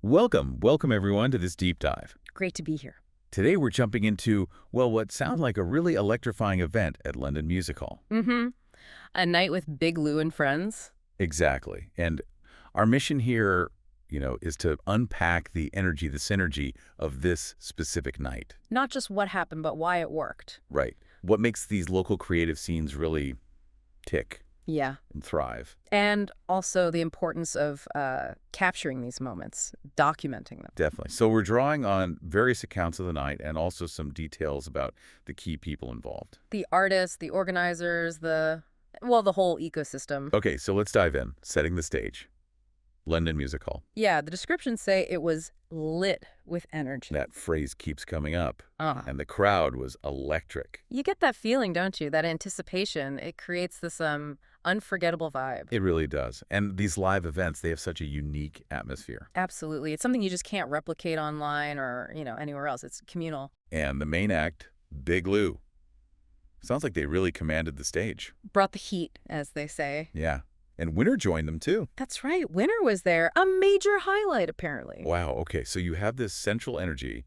Welcome everyone to this deep dive. Great to be here. Today we're jumping into, well, what sounds like a really electrifying event at London Music Hall. A night with Big Lou and friends. Exactly. And our mission here, is to unpack the energy, the synergy of this specific night. Not just what happened, but why it worked. Right. What makes these local creative scenes really tick Yeah. and thrive. And also the importance of capturing these moments, documenting them. Definitely. So we're drawing on various accounts of the night and also some details about the key people involved. The artists, the organizers, the whole ecosystem. Okay, so let's dive in, setting the stage. London Music Hall. Yeah, the descriptions say it was lit with energy. That phrase keeps coming up. Ah. And the crowd was electric. You get that feeling, don't you? That anticipation. It creates this unforgettable vibe. It really does. And these live events, they have such a unique atmosphere. Absolutely. It's something you just can't replicate online or, anywhere else. It's communal. And the main act, Big Lou. Sounds like they really commanded the stage. Brought the heat, as they say. Yeah. And Winter joined them, too. That's right. Winter was there. A major highlight, apparently. Wow. Okay. So you have this central energy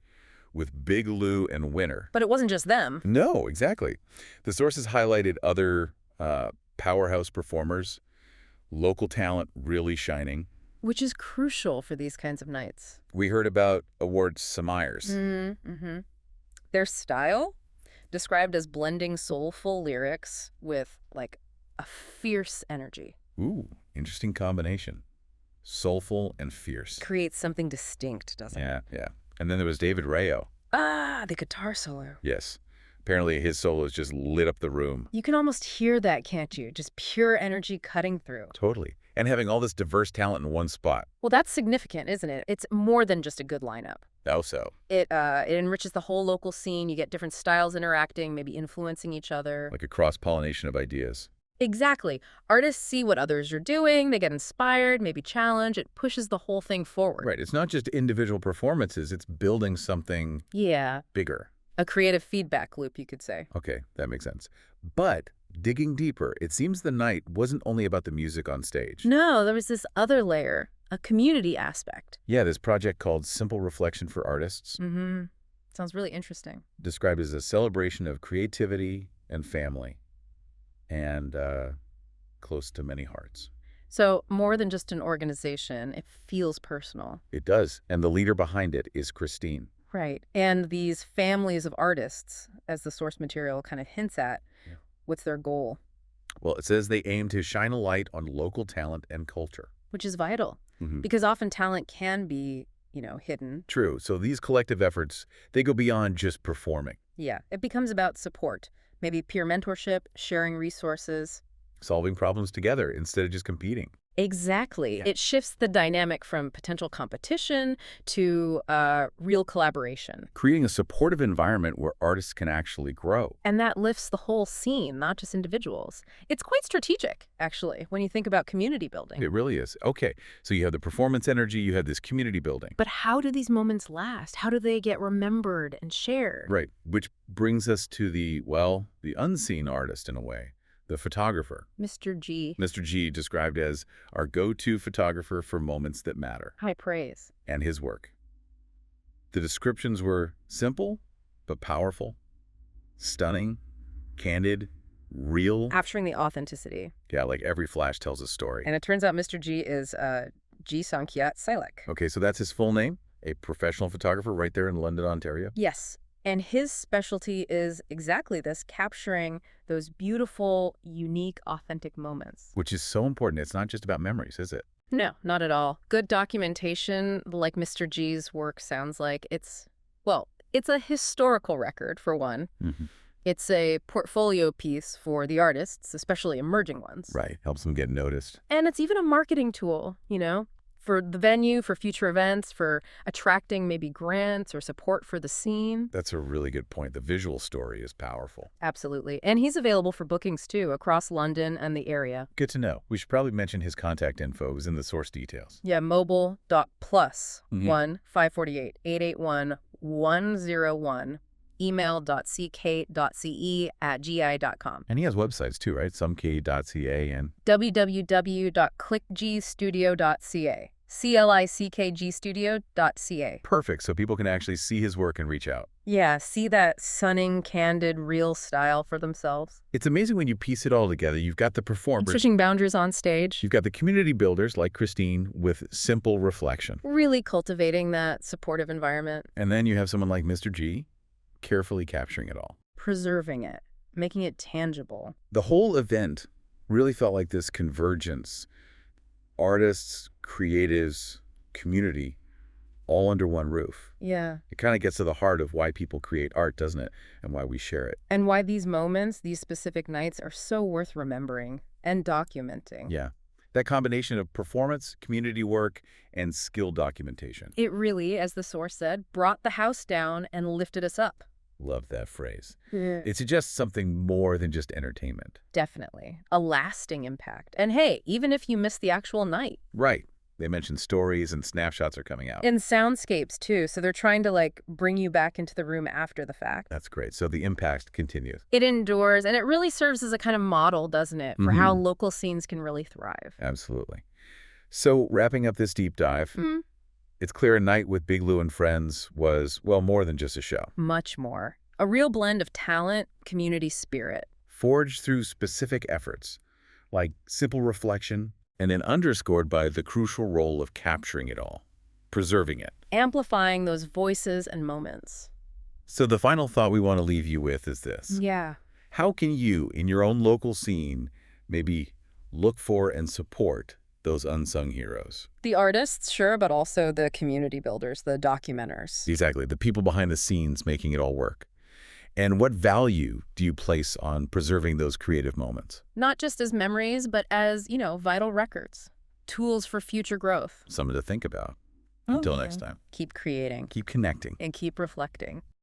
with Big Lou and Winter. But it wasn't just them. No, exactly. The sources highlighted other powerhouse performers, local talent really shining. Which is crucial for these kinds of nights. We heard about awards Simires. Their style, described as blending soulful lyrics with, a fierce energy. Ooh, interesting combination. Soulful and fierce. Creates something distinct, doesn't it? Yeah. And then there was David Rayo. The guitar solo. Yes. Apparently his solos just lit up the room. You can almost hear that, can't you? Just pure energy cutting through. Totally. And having all this diverse talent in one spot. Well, that's significant, isn't it? It's more than just a good lineup. How so? It enriches the whole local scene. You get different styles interacting, maybe influencing each other. Like a cross-pollination of ideas. Exactly. Artists see what others are doing, they get inspired, maybe challenged. It pushes the whole thing forward. Right. It's not just individual performances. It's building something bigger. A creative feedback loop, you could say. Okay, that makes sense. But digging deeper, it seems the night wasn't only about the music on stage. No, there was this other layer, a community aspect. Yeah, this project called Simple Reflection for Artists. Sounds really interesting. Described as a celebration of creativity and family. And close to many hearts. So more than just an organization, it feels personal. It does. And the leader behind it is Kristine. Right. And these families of artists, as the source material kind of hints at, what's their goal? Well, it says they aim to shine a light on local talent and culture. Which is vital, because often talent can be, hidden. True. So these collective efforts, they go beyond just performing. Yeah. It becomes about support. Maybe peer mentorship, sharing resources. Solving problems together instead of just competing. Exactly. Yeah. It shifts the dynamic from potential competition to real collaboration. Creating a supportive environment where artists can actually grow. And that lifts the whole scene, not just individuals. It's quite strategic, actually, when you think about community building. It really is. Okay, so you have the performance energy, you have this community building. But how do these moments last? How do they get remembered and shared? Right, which brings us to the unseen artist in a way. The photographer. Mr. G. Mr. G, described as our go-to photographer for moments that matter. High praise. And his work. The descriptions were simple, but powerful, stunning, candid, real. Capturing the authenticity. Yeah, like every flash tells a story. And it turns out Mr. G is G. Somkiat. Okay, so that's his full name? A professional photographer right there in London, Ontario? Yes. And his specialty is exactly this, capturing those beautiful, unique, authentic moments. Which is so important. It's not just about memories, is it? No, not at all. Good documentation, like Mr. G's work sounds like, it's a historical record, for one. It's a portfolio piece for the artists, especially emerging ones. Right. Helps them get noticed. And it's even a marketing tool, for the venue, for future events, for attracting maybe grants or support for the scene. That's a really good point. The visual story is powerful. Absolutely. And he's available for bookings, too, across London and the area. Good to know. We should probably mention his contact info. It was in the source details. Yeah, mobile.plus 1-548-881-101. email.ck.ce@gi.com. And he has websites too, right? Somkiat.ca and www.clickgstudio.ca. clickgstudio.ca. Perfect, so people can actually see his work and reach out. Yeah, see that stunning, candid, real style for themselves. It's amazing when you piece it all together. You've got the performers, Pushing boundaries on stage. you've got the community builders like Kristine with simple reflection. Really cultivating that supportive environment. And then you have someone like Mr. G carefully capturing it all. Preserving it. Making it tangible. The whole event really felt like this convergence. Artists, creatives, community, all under one roof. Yeah. It kind of gets to the heart of why people create art, doesn't it? And why we share it. And why these moments, these specific nights, are so worth remembering and documenting. Yeah. That combination of performance, community work, and skill documentation. It really, as the source said, brought the house down and lifted us up. Love that phrase. Yeah. It suggests something more than just entertainment. Definitely. A lasting impact. And hey, even if you miss the actual night. Right. They mentioned stories and snapshots are coming out. And soundscapes, too. So they're trying to, bring you back into the room after the fact. That's great. So the impact continues. It endures, and it really serves as a kind of model, doesn't it, for how local scenes can really thrive. Absolutely. So wrapping up this deep dive, it's clear a night with Big Lou and friends was, well, more than just a show. Much more. A real blend of talent, community spirit. Forged through specific efforts, like simple reflection, and then underscored by the crucial role of capturing it all, preserving it. Amplifying those voices and moments. So the final thought we want to leave you with is this. Yeah. How can you, in your own local scene, maybe look for and support those unsung heroes? The artists, sure, but also the community builders, the documenters. Exactly, the people behind the scenes making it all work. And what value do you place on preserving those creative moments? Not just as memories, but as, vital records. Tools for future growth. Something to think about. Until next time. Keep creating. Keep connecting. And keep reflecting.